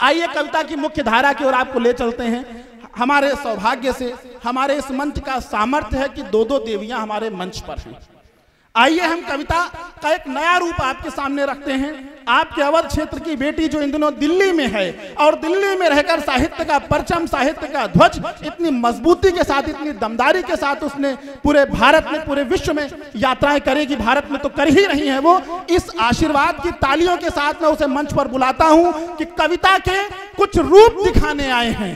आइए कविता की मुख्य धारा की ओर आपको ले चलते हैं। हमारे सौभाग्य से हमारे इस मंच का सामर्थ्य है कि दो दो देवियां हमारे मंच पर हैं। आइए हम कविता का एक नया रूप आपके सामने रखते हैं। आपके अवध क्षेत्र की बेटी जो इन दिनों दिल्ली में है और दिल्ली में रहकर साहित्य का परचम, साहित्य का ध्वज इतनी मजबूती के साथ, इतनी दमदारी के साथ उसने पूरे भारत में, पूरे विश्व में यात्राएं करेगी। भारत में तो कर ही रही है वो। इस आशीर्वाद की तालियों के साथ मैं उसे मंच पर बुलाता हूं कि कविता के कुछ रूप दिखाने आए हैं।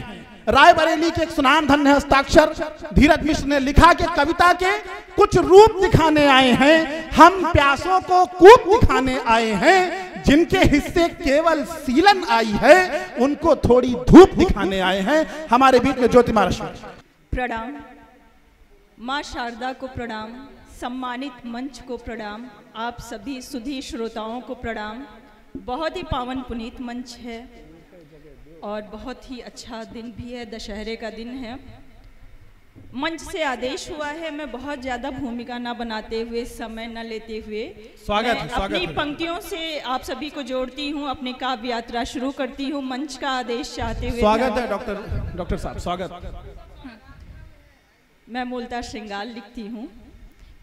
रायबरेली के एक सुनाम धन्य हस्ताक्षर धीरज मिश्र ने लिखा कि कविता के कुछ रूप दिखाने आए हैं, हम प्यासों को कूप दिखाने आए हैं, जिनके हिस्से केवल सीलन आई है उनको थोड़ी धूप दिखाने आए हैं। हमारे बीच में ज्योति महाराष्ट्र। प्रणाम माँ शारदा को प्रणाम, सम्मानित मंच को प्रणाम, आप सभी सुधी श्रोताओं को प्रणाम। बहुत ही पावन पुनीत मंच है और बहुत ही अच्छा दिन भी है, दशहरे का दिन है। मंच से आदेश हुआ है मैं बहुत ज़्यादा भूमिका ना बनाते हुए, समय न लेते हुए अपनी पंक्तियों से आप सभी को जोड़ती हूँ, अपनी काव्य यात्रा शुरू करती हूँ मंच का आदेश चाहते हुए। स्वागत है डॉक्टर साहब, स्वागत। मैं मूलतः श्रृंगार लिखती हूँ।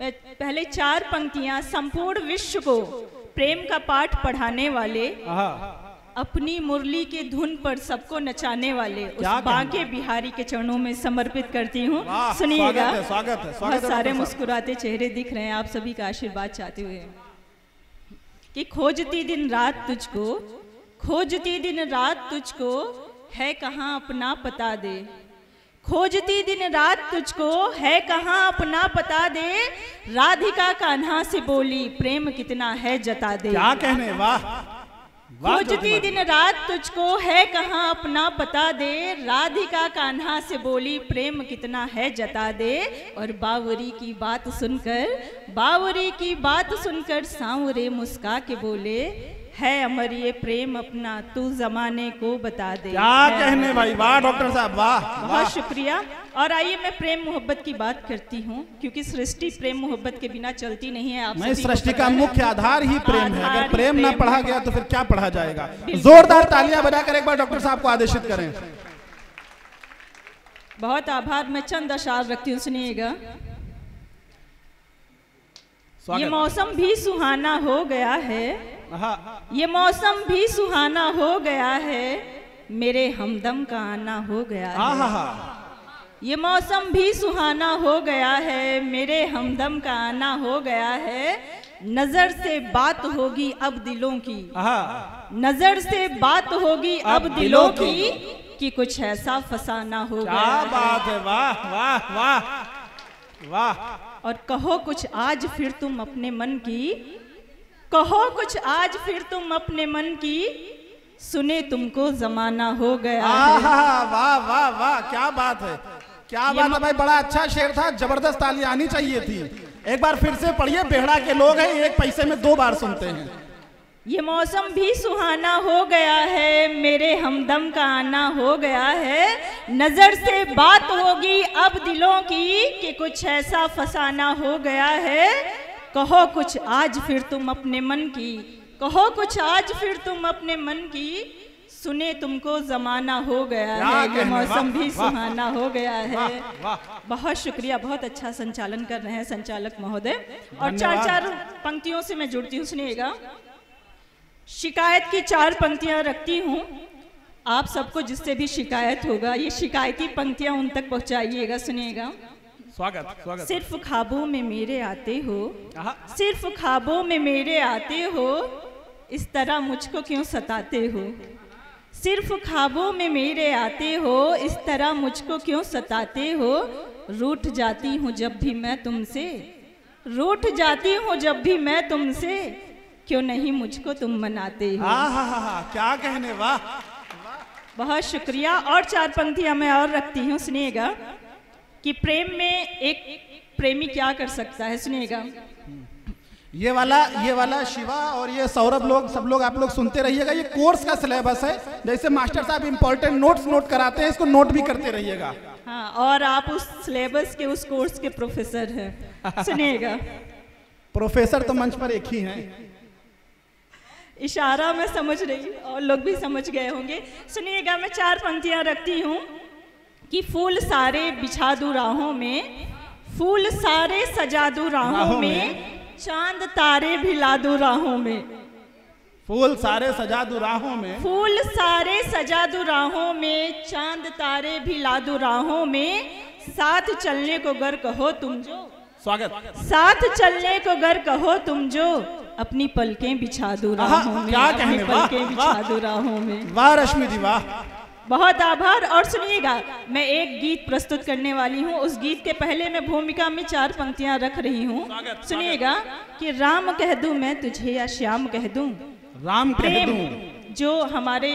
मैं पहले 4 पंक्तियाँ संपूर्ण विश्व को प्रेम का पाठ पढ़ाने वाले, अपनी मुरली के धुन पर सबको नचाने वाले उस बांके बिहारी के चरणों में समर्पित करती हूँ। सुनिएगा। बहुत सारे मुस्कुराते चेहरे दिख रहे हैं, आप सभी का आशीर्वाद चाहते हुए कि खोजती दिन रात तुझको, खोजती दिन रात तुझको, है कहाँ अपना पता दे, खोजती दिन रात तुझको, है कहाँ अपना पता दे, राधिका कान्हा से बोली प्रेम कितना है जता दे। क्या कहने, वाह। खोजती दिन रात तुझको, है कहाँ अपना पता दे, राधिका कान्हा से बोली प्रेम कितना है जता दे। और बावरी की बात सुनकर, बावरी की बात सुनकर सांवरे मुस्का के बोले, है अमर ये प्रेम अपना तू जमाने को बता दे। क्या कहने भाई, वाह डॉक्टर साहब, वाह। बहुत शुक्रिया। और आइए मैं प्रेम मोहब्बत की बात करती हूँ, क्योंकि सृष्टि प्रेम मोहब्बत के बिना चलती नहीं है। आप सृष्टि का मुख्य आधार ही प्रेम है। अगर प्रेम ना पढ़ा गया तो फिर क्या पढ़ा जाएगा। जोरदार तालियां बजाकर एक बार डॉक्टर साहब को आदेशित करें। बहुत आभार। मैं चंद अशार रखती हूँ, सुनिएगा। ये मौसम भी सुहाना हो गया है, ये मौसम भी सुहाना हो गया है, मेरे हमदम का आना हो गया है। ये मौसम भी सुहाना हो गया है, मेरे हमदम का आना हो गया है। नजर से बात होगी अब दिलों की, नजर से बात होगी अब दिलों की, कि कुछ ऐसा फसाना हो गया। क्या बात है, वाह वाह वाह वाह। और कहो कुछ आज फिर तुम अपने मन की, कहो कुछ आज फिर तुम अपने मन की, सुने तुमको जमाना हो गया है। वाह वाह वाह, क्या बात है, क्या बात है भाई। बड़ा अच्छा शेर था, जबरदस्त ताली आनी चाहिए थी। एक बार फिर से पढ़िए, बेहड़ा के लोग हैं, 1 पैसे में 2 बार सुनते हैं। ये मौसम भी सुहाना हो गया है, मेरे हमदम का आना हो गया है। नजर से बात होगी अब दिलों की, कि कुछ ऐसा फसाना हो गया है। कहो कुछ आज फिर तुम अपने मन की, कहो कुछ आज फिर तुम अपने मन की, सुने तुमको जमाना हो गया है। ये मौसम भी सुहाना हो गया है। बहुत शुक्रिया, बहुत अच्छा संचालन कर रहे हैं संचालक महोदय। और 4 पंक्तियों से मैं जुड़ती हूँ, सुनिएगा। शिकायत की 4 पंक्तियां रखती हूँ, आप सबको जिससे भी शिकायत होगा ये शिकायती पंक्तियां उन तक पहुंचाइएगा। सुनिएगा। स्वागत स्वागत। सिर्फ ख्वाबों में मेरे आते हो, सिर्फ ख्वाबों में मेरे आते हो, इस तरह मुझको क्यों सताते हो। सिर्फ ख्वाबों में मेरे आते हो, इस तरह मुझको क्यों सताते हो। रूठ जाती हूँ जब भी मैं तुमसे, रूठ जाती हूँ जब भी मैं तुमसे, क्यों नहीं मुझको तुम मनाते हो। क्या कहने, वाह। बहुत शुक्रिया। और 4 पंक्तियां मैं और रखती हूँ, सुनिएगा। कि प्रेम में एक प्रेमी क्या कर सकता है, सुनिएगा। ये वाला शिवा और ये सौरभ लोग, सब लोग आप लोग सुनते रहिएगा। ये कोर्स का सिलेबस है, जैसे मास्टर साहब इंपॉर्टेंट नोट्स नोट कराते हैं, इसको नोट भी करते रहिएगा। हाँ, और आप उस सिलेबस के, उस कोर्स के प्रोफेसर हैं। सुनिएगा। प्रोफेसर तो मंच पर एक ही हैं। इशारा मैं समझ रही और लोग भी समझ गए होंगे। सुनिएगा, मैं 4 पंक्तियां रखती हूँ कि फूल सारे बिछा दूं राहों में, फूल सारे सजा दूं राहों में, चांद तारे भिला दूं राहों में। फूल सारे सजा दूं राहों में, फूल सारे सजा दूं राहों में, चांद तारे भिला दूं राहों में, साथ चलने को गर कहो तुम जो, स्वागत, साथ चलने को गर कहो तुम जो, अपनी पलकें बिछा दूं राहों में, क्या कहने, पलकें बिछा दूं राहों में। वाह रश्मि जी वाह, बहुत आभार। और सुनिएगा, मैं एक गीत प्रस्तुत करने वाली हूँ। उस गीत के पहले मैं भूमिका में 4 पंक्तियां रख रही हूँ। सुनिएगा कि राम कह दूं मैं तुझे या श्याम कह दूं, राम कह दूं, जो हमारे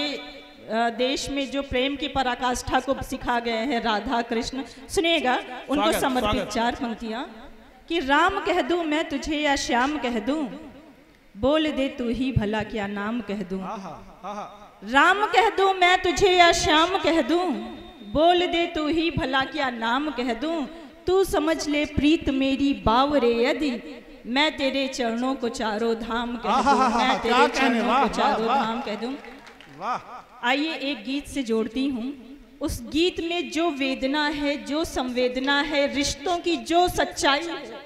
देश में जो प्रेम की पराकाष्ठा को सिखा गए हैं राधा कृष्ण। सुनिएगा, उनको समर्पित 4 पंक्तियां कि राम कह दूं मैं तुझे या श्याम कह दूं, बोल दे तू ही भला क्या नाम कह दूं। राम कह दूं मैं तुझे या श्याम कह दूं, बोल दे तू ही भला क्या नाम कह दूं, तू समझ ले प्रीत मेरी बावरे यदि, मैं तेरे चरणों को चारों धाम कह दूं, मैं तेरे चरणों को चारों धाम कह दूं। आइए एक गीत से जोड़ती हूँ। उस गीत में जो वेदना है, जो संवेदना है, रिश्तों की जो सच्चाई है,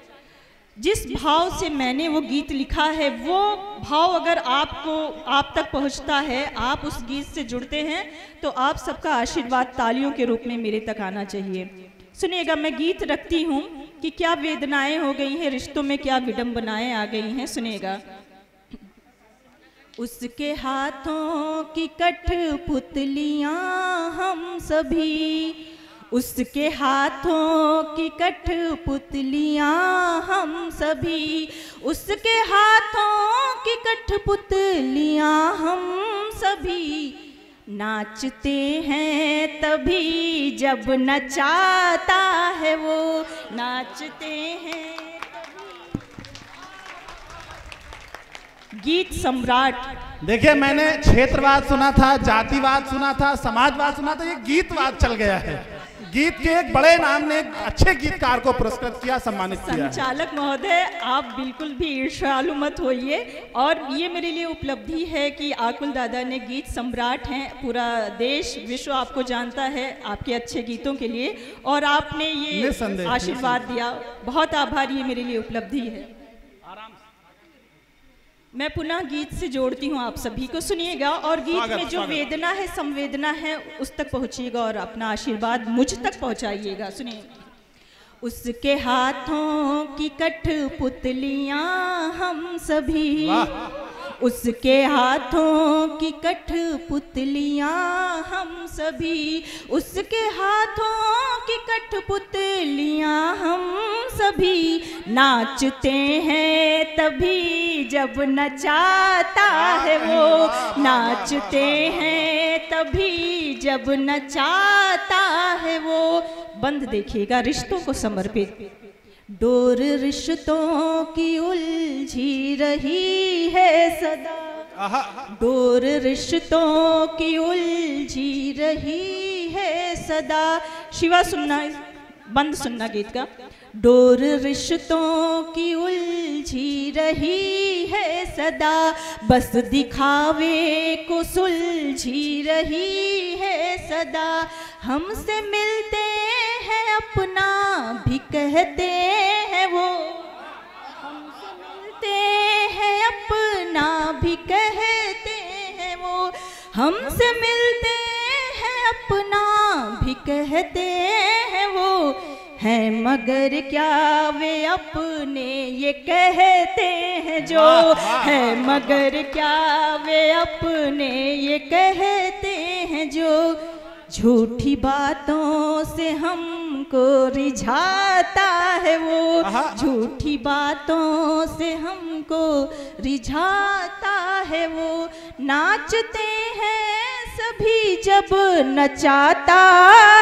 जिस भाव से मैंने वो गीत लिखा है, वो भाव अगर आप तक पहुंचता है, आप उस गीत से जुड़ते हैं, तो आप सबका आशीर्वाद तालियों के रूप में मेरे तक आना चाहिए। सुनिएगा, मैं गीत रखती हूँ कि क्या वेदनाएं हो गई हैं, रिश्तों में क्या विडंबनाएं आ गई हैं। सुनिएगा, उसके हाथों की कठपुतलियां हम सभी, उसके हाथों की कठपुतलियां हम सभी, उसके हाथों की कठपुतलियां हम सभी, नाचते हैं तभी जब नचाता है वो, नाचते हैं तभी। गीत सम्राट। देखिए, मैंने क्षेत्रवाद सुना था, जातिवाद सुना था, समाजवाद सुना था, ये गीतवाद चल गया है। गीत के एक बड़े नाम ने एक अच्छे गीतकार को पुरस्कृत किया, सम्मानित किया। संचालक महोदय, आप बिल्कुल भी ईर्ष्यालु मत होइए, और ये मेरे लिए उपलब्धि है कि आकुल दादा ने गीत सम्राट हैं, पूरा देश विश्व आपको जानता है आपके अच्छे गीतों के लिए, और आपने ये आशीर्वाद दिया, बहुत आभार, ये मेरे लिए उपलब्धि है। मैं पुनः गीत से जोड़ती हूँ आप सभी को। सुनिएगा, और गीत में जो वेदना है, संवेदना है, उस तक पहुँचिएगा और अपना आशीर्वाद मुझ तक पहुँचाइएगा। सुनिए, उसके हाथों की कठपुतलियां हम सभी, उसके हाथों की कठपुतलियां हम सभी, उसके हाथों की कठपुतलियां हम सभी, नाचते हैं तभी जब नचाता है वो, नाचते हैं तभी जब नचाता है वो। बंद देखिएगा, रिश्तों को समर्पित। डोर रिश्तों की उलझी रही है सदा, डोर रिश्तों की उलझी रही है सदा। शिवा सुनना, बंद सुनना गीत का। डोर रिश्तों की उलझी रही है सदा, बस दिखावे को सुलझी रही है सदा। हमसे मिलते हैं अपना भी कहते हैं वो, हमसे मिलते हैं अपना भी कहते हैं वो, हमसे मिलते हैं अपना भी कहते हैं वो, है मगर क्या वे अपने ये कहते हैं जो, है मगर क्या वे अपने ये कहते हैं जो। झूठी बातों से हमको रिझाता है वो, झूठी बातों से हमको रिझाता है वो। नाचते हैं सभी जब नचाता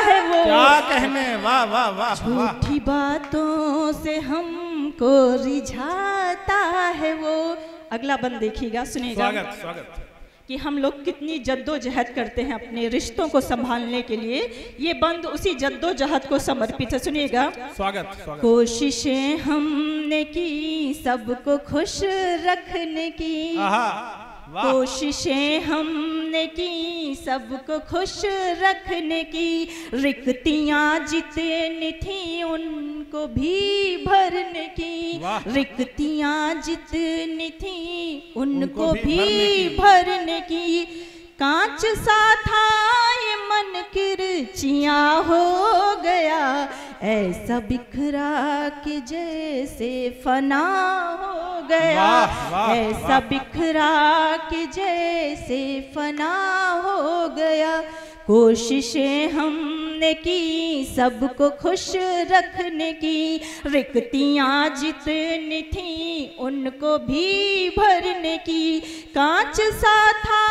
है वो, क्या कहने, वाह वाह वाह। झूठी बातों से हमको रिझाता है वो। अगला बंद देखिएगा, सुनिएगा। स्वागत स्वागत। कि हम लोग कितनी जद्दोजहद करते हैं अपने रिश्तों को संभालने के लिए। ये बंद उसी जद्दोजहद को समर्पित है। सुनिएगा। स्वागत स्वागत। कोशिशें हमने की सबको खुश रखने की, वाह। कोशिशें हमने की सबको खुश रखने की, रिक्तियाँ जितनी थी उनको भी भरने की, वाह। रिक्तियाँ जितनी थी उनको भी भी भरने की। कांच सा था ये मन किरचियाँ हो गया, ऐसा बिखरा के जैसे फना हो गया, वाह, वाह, ऐसा वाह। बिखरा के जैसे फना हो गया। कोशिशें हमने की सबको खुश रखने की, रिक्तियाँ जितनी थी उनको भी भरने की। कांच सा था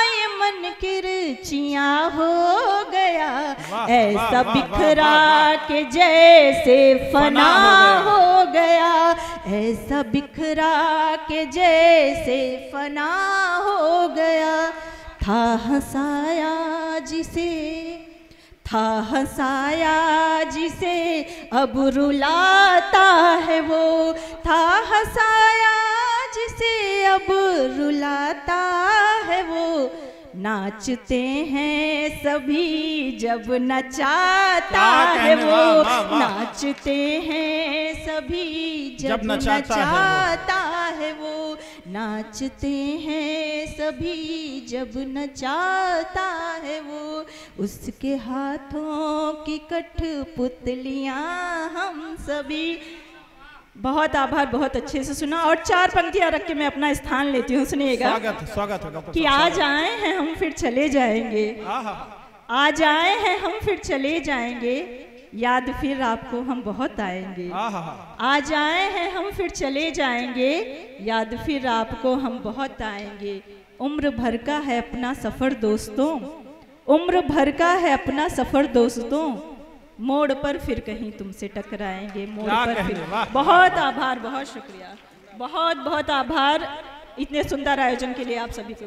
ये मन किरचियाँ हो गया, वाह, ऐसा वाह, बिखरा वाह, वाह। के जैसे फना फना हो गया, ऐसा बिखरा के जैसे फना हो गया। था हंसाया जिसे, था हंसाया जिसे अब रुलाता है वो, था हंसाया जिसे अब रुलाता है वो। नाचते हैं सभी जब नचाता है वो, वाह, वाह। नाचते हैं सभी जब नचाता नचाता है वो, नाचते हैं सभी जब नचाता है वो। उसके हाथों की कठपुतलियाँ हम सभी। बहुत आभार, बहुत अच्छे से सुना। और 4 पंक्तियाँ रख के मैं अपना स्थान लेती हूँ, सुनिएगा। स्वागत होगा कि आज आए हैं हम फिर चले जाएंगे, आज आए हैं हम फिर चले जाएंगे, याद फिर आपको हम बहुत आएंगे। आज आए हैं हम फिर चले जाएंगे, याद फिर आपको हम बहुत आएंगे। उम्र भर का है अपना सफर दोस्तों, उम्र भर का है अपना सफर दोस्तों, मोड़ पर फिर कहीं तुमसे टकराएंगे, मोड़ पर फिर। बहुत आभार, बहुत शुक्रिया, बहुत बहुत आभार इतने सुंदर आयोजन के लिए आप सभी को।